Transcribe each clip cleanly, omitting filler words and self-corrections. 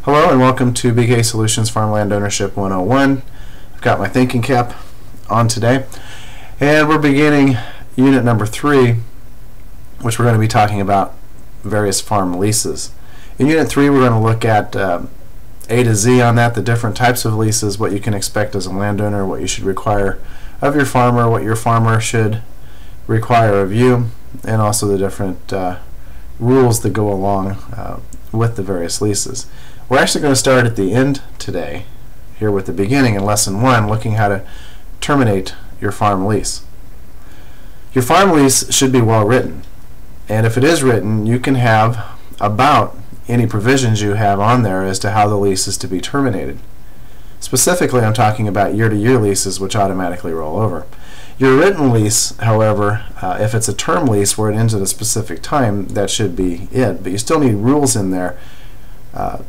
Hello and welcome to BK Solutions Farmland Ownership 101. I've got my thinking cap on today, and we're beginning unit number 3, which we're going to be talking about various farm leases. In unit 3 we're going to look at A to Z on that, the different types of leases, what you can expect as a landowner, what you should require of your farmer, what your farmer should require of you, and also the different rules that go along with the various leases. We're actually going to start at the end today, here with the beginning in lesson 1, looking how to terminate your farm lease. Your farm lease should be well written, and if it is written, you can have about any provisions you have on there as to how the lease is to be terminated. Specifically, I'm talking about year-to-year leases, which automatically roll over. Your written lease, however, if it's a term lease where it ends at a specific time, that should be it, but you still need rules in there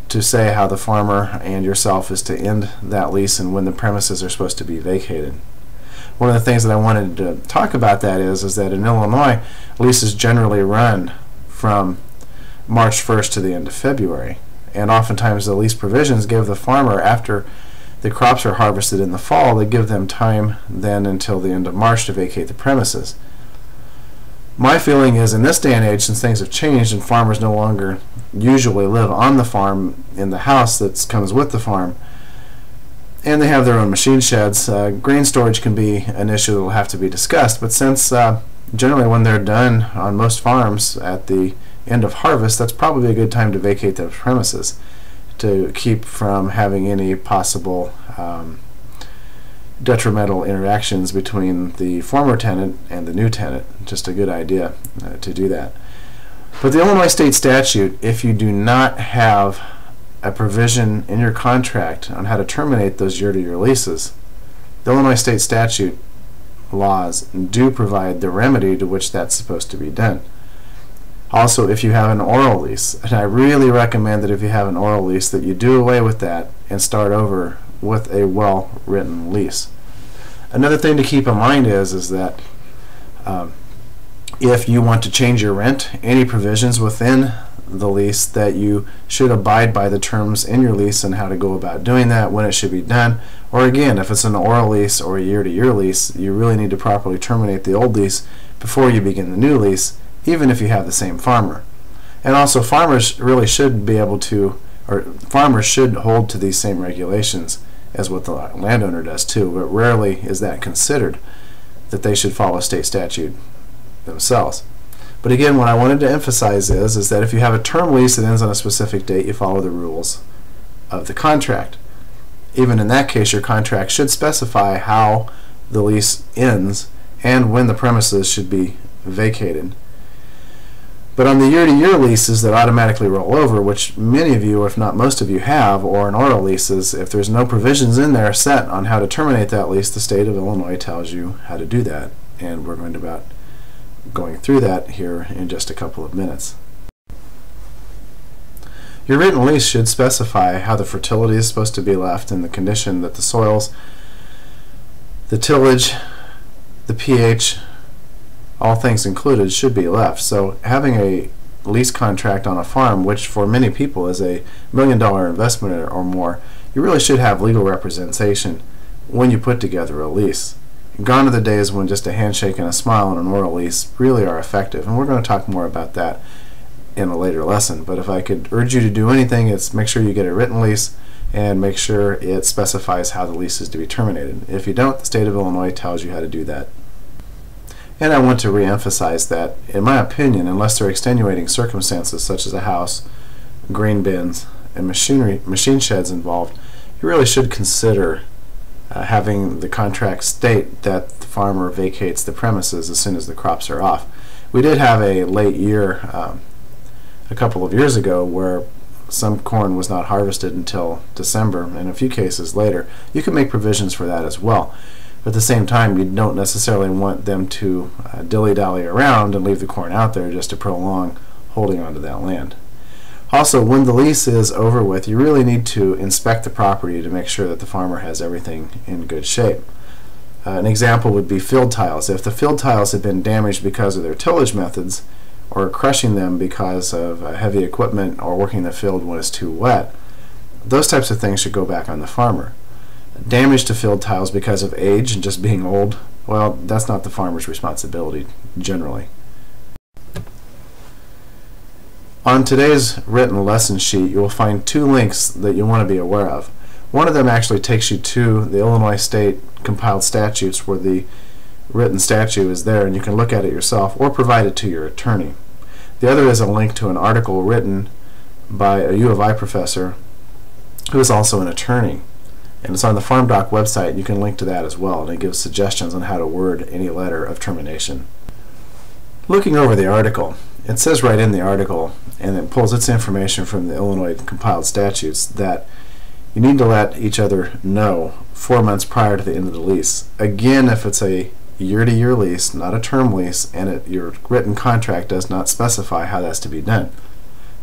to say how the farmer and yourself is to end that lease and when the premises are supposed to be vacated. One of the things that I wanted to talk about that is that in Illinois, leases generally run from March 1st to the end of February, and oftentimes the lease provisions give the farmer, after the crops are harvested in the fall, they give them time then until the end of March to vacate the premises. My feeling is, in this day and age, since things have changed and farmers no longer usually live on the farm in the house that comes with the farm, and they have their own machine sheds, grain storage can be an issue that will have to be discussed, but since generally when they're done on most farms at the end of harvest, that's probably a good time to vacate those premises to keep from having any possible detrimental interactions between the former tenant and the new tenant. Just a good idea to do that. But the Illinois state statute, if you do not have a provision in your contract on how to terminate those year-to-year leases, the Illinois state statute laws do provide the remedy to which that's supposed to be done. Also, if you have an oral lease, and I really recommend that if you have an oral lease that you do away with that and start over with a well-written lease. Another thing to keep in mind is that if you want to change your rent, any provisions within the lease, that you should abide by the terms in your lease and how to go about doing that, when it should be done. Or again, if it's an oral lease or a year-to-year lease, you really need to properly terminate the old lease before you begin the new lease, even if you have the same farmer. And also, farmers really should be able to, or farmers should hold to these same regulations as what the landowner does too, but rarely is that considered, that they should follow state statute themselves. But again, what I wanted to emphasize is that if you have a term lease that ends on a specific date, you follow the rules of the contract. Even in that case, your contract should specify how the lease ends and when the premises should be vacated. But on the year-to-year leases that automatically roll over, which many of you, if not most of you, have, or in oral leases, if there's no provisions in there set on how to terminate that lease, the state of Illinois tells you how to do that. And we're going to be going through that here in just a couple of minutes. Your written lease should specify how the fertility is supposed to be left and the condition that the soils, the tillage, the pH, all things included, should be left. So having a lease contract on a farm, which for many people is a $1 million investment or more, you really should have legal representation when you put together a lease. Gone are the days when just a handshake and a smile on an oral lease really are effective, and we're going to talk more about that in a later lesson. But if I could urge you to do anything, it's make sure you get a written lease and make sure it specifies how the lease is to be terminated. If you don't, the state of Illinois tells you how to do that. And I want to re-emphasize that, in my opinion, unless there are extenuating circumstances such as a house, grain bins, and machine sheds involved, you really should consider having the contract state that the farmer vacates the premises as soon as the crops are off. We did have a late year a couple of years ago where some corn was not harvested until December, and in a few cases later. You can make provisions for that as well. But at the same time, you don't necessarily want them to dilly-dally around and leave the corn out there just to prolong holding onto that land. Also, when the lease is over with, you really need to inspect the property to make sure that the farmer has everything in good shape. An example would be field tiles. If the field tiles have been damaged because of their tillage methods, or crushing them because of heavy equipment or working the field when it's too wet, those types of things should go back on the farmer. Damage to field tiles because of age and just being old, well, that's not the farmer's responsibility generally. On today's written lesson sheet, you will find 2 links that you want to be aware of. One of them actually takes you to the Illinois State compiled statutes where the written statute is there, and you can look at it yourself or provide it to your attorney. The other is a link to an article written by a U of I professor who is also an attorney, and it's on the FarmDoc website. You can link to that as well, and it gives suggestions on how to word any letter of termination. Looking over the article, it says right in the article, and it pulls its information from the Illinois compiled statutes, that you need to let each other know 4 months prior to the end of the lease. Again, if it's a year-to-year lease, not a term lease, and your written contract does not specify how that's to be done.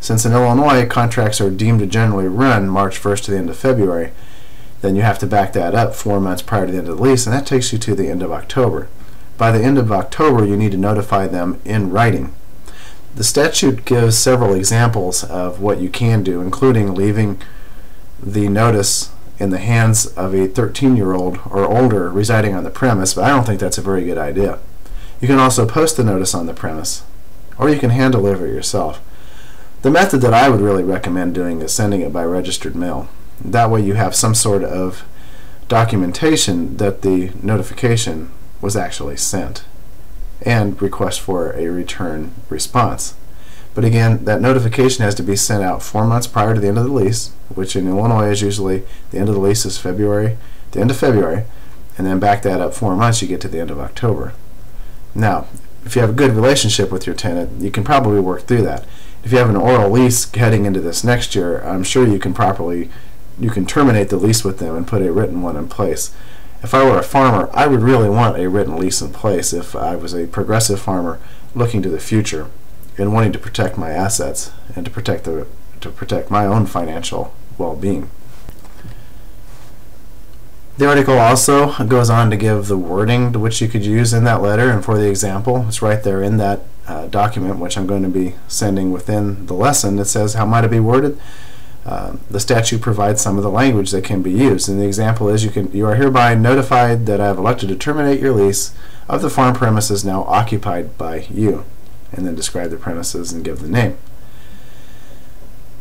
Since in Illinois, contracts are deemed to generally run March 1st to the end of February, then you have to back that up 4 months prior to the end of the lease, and that takes you to the end of October. By the end of October, you need to notify them in writing. The statute gives several examples of what you can do, including leaving the notice in the hands of a 13-year-old or older residing on the premise, but I don't think that's a very good idea. You can also post the notice on the premise, or you can hand deliver it yourself. The method that I would really recommend doing is sending it by registered mail. That way you have some sort of documentation that the notification was actually sent, and request for a return response. But again, that notification has to be sent out 4 months prior to the end of the lease, which in Illinois is usually the end of the lease is February, the end of February, and then back that up 4 months, you get to the end of October. Now, if you have a good relationship with your tenant, you can probably work through that. If you have an oral lease heading into this next year, I'm sure you can terminate the lease with them and put a written one in place. If I were a farmer, I would really want a written lease in place if I was a progressive farmer looking to the future and wanting to protect my assets and to protect my own financial well-being. The article also goes on to give the wording to which you could use in that letter, and for the example, it's right there in that document, which I'm going to be sending within the lesson. It says how might it be worded. The statute provides some of the language that can be used, and the example is you are hereby notified that I have elected to terminate your lease of the farm premises now occupied by you, and then describe the premises and give the name.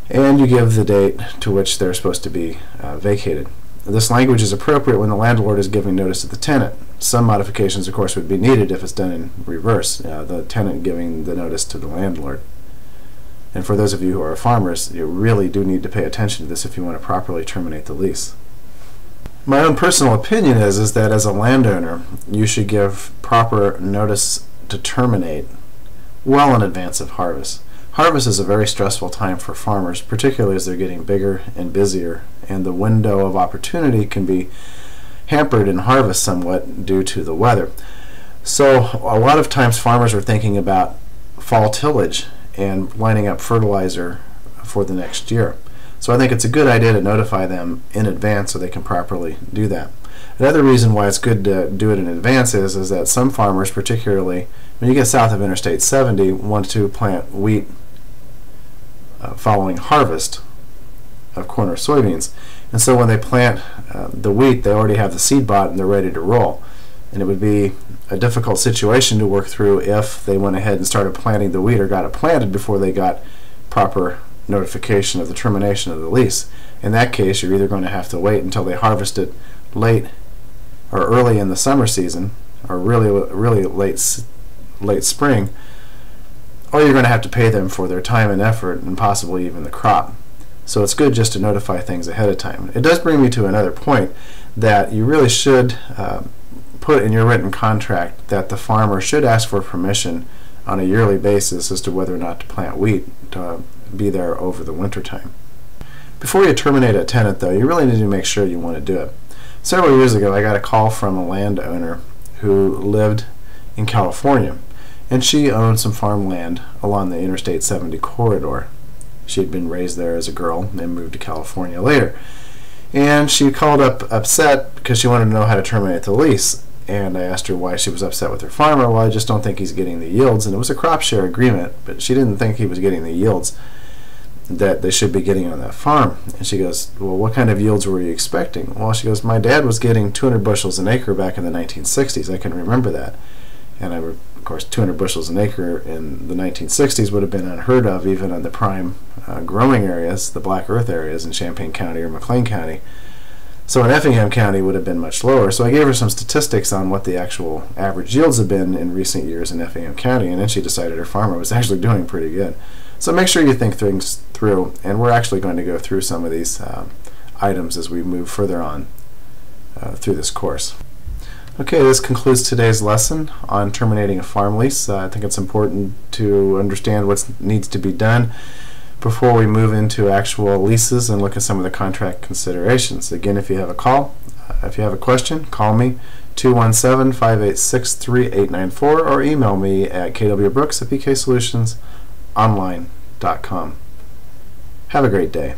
And you give the date to which they're supposed to be vacated. This language is appropriate when the landlord is giving notice to the tenant. Some modifications, of course, would be needed if it's done in reverse, the tenant giving the notice to the landlord. And for those of you who are farmers, you really do need to pay attention to this if you want to properly terminate the lease. My own personal opinion is that as a landowner, you should give proper notice to terminate well in advance of harvest. Harvest is a very stressful time for farmers, particularly as they're getting bigger and busier, and the window of opportunity can be hampered in harvest somewhat due to the weather. So a lot of times farmers are thinking about fall tillage and lining up fertilizer for the next year. So I think it's a good idea to notify them in advance so they can properly do that. Another reason why it's good to do it in advance is that some farmers, particularly when you get south of Interstate 70, want to plant wheat following harvest of corn or soybeans. And so when they plant the wheat, they already have the seed bought and they're ready to roll. And it would be a difficult situation to work through if they went ahead and started planting the wheat or got it planted before they got proper notification of the termination of the lease. In that case, you're either going to have to wait until they harvest it late or early in the summer season, or really late spring, or you're going to have to pay them for their time and effort and possibly even the crop. So it's good just to notify things ahead of time. It does bring me to another point, that you really should put in your written contract that the farmer should ask for permission on a yearly basis as to whether or not to plant wheat to be there over the winter time. Before you terminate a tenant, though, you really need to make sure you want to do it. Several years ago, I got a call from a landowner who lived in California, and she owned some farmland along the Interstate 70 corridor. She had been raised there as a girl and moved to California later. And she called up upset because she wanted to know how to terminate the lease. And I asked her why she was upset with her farmer. Well, I just don't think he's getting the yields. And it was a crop share agreement, but she didn't think he was getting the yields. that they should be getting on that farm. And she goes, well, what kind of yields were you expecting? Well, she goes, my dad was getting 200 bushels an acre back in the 1960s. I can remember that. And of course, 200 bushels an acre in the 1960s would have been unheard of, even on the prime growing areas, the black earth areas in Champaign County or McLean County. So in Effingham County would have been much lower. So I gave her some statistics on what the actual average yields have been in recent years in Effingham County, and then she decided her farmer was actually doing pretty good. So make sure you think things through, and we're actually going to go through some of these items as we move further on through this course. Okay, this concludes today's lesson on terminating a farm lease. I think it's important to understand what needs to be done before we move into actual leases and look at some of the contract considerations. Again, if you have a question, call me 217-586-3894 or email me at kwbrooks@bksolutionsonline.com. Have a great day.